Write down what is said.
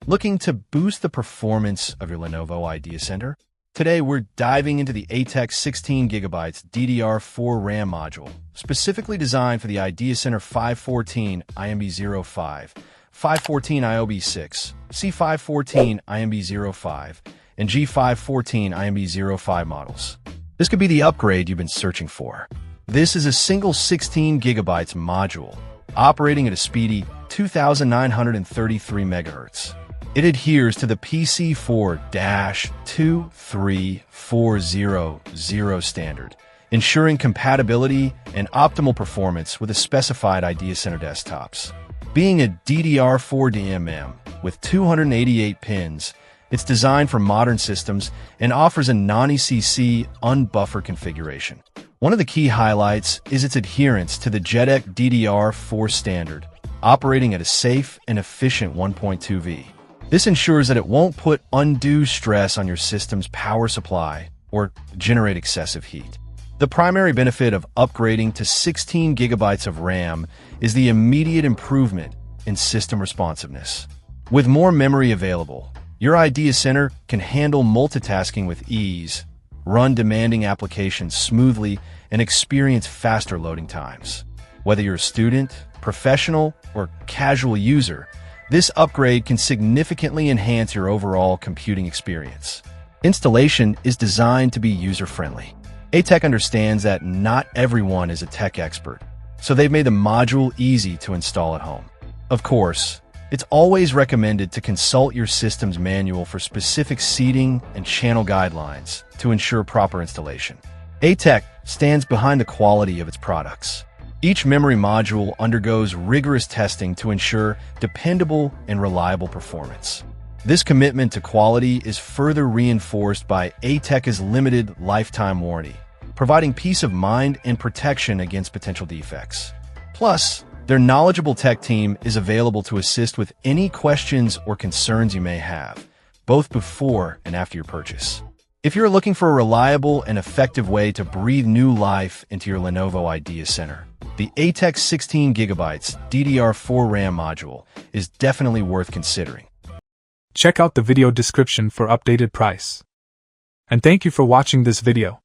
Looking to boost the performance of your Lenovo IdeaCentre? Today, we're diving into the ATEC 16GB DDR4 RAM module, specifically designed for the IdeaCentre 514 IMB05, 514 IOB6, C514 IMB05, and G514 IMB05 models. This could be the upgrade you've been searching for. This is a single 16GB module, operating at a speedy 2,933 MHz. It adheres to the PC4-23400 standard, ensuring compatibility and optimal performance with the specified IdeaCentre desktops. Being a DDR4 DMM with 288 pins, it's designed for modern systems and offers a non-ECC unbuffered configuration. One of the key highlights is its adherence to the JEDEC DDR4 standard, operating at a safe and efficient 1.2V. This ensures that it won't put undue stress on your system's power supply or generate excessive heat. The primary benefit of upgrading to 16 GB of RAM is the immediate improvement in system responsiveness. With more memory available, your IdeaCentre can handle multitasking with ease, run demanding applications smoothly, and experience faster loading times. Whether you're a student, professional, or casual user, this upgrade can significantly enhance your overall computing experience. Installation is designed to be user-friendly. ATEC understands that not everyone is a tech expert, so they've made the module easy to install at home. Of course, it's always recommended to consult your system's manual for specific seating and channel guidelines to ensure proper installation. ATEC stands behind the quality of its products. Each memory module undergoes rigorous testing to ensure dependable and reliable performance. This commitment to quality is further reinforced by ATEC's limited lifetime warranty, providing peace of mind and protection against potential defects. Plus, their knowledgeable tech team is available to assist with any questions or concerns you may have, both before and after your purchase. If you're looking for a reliable and effective way to breathe new life into your Lenovo IdeaCentre, the ATEC 16GB DDR4 RAM module is definitely worth considering. Check out the video description for updated price. And thank you for watching this video.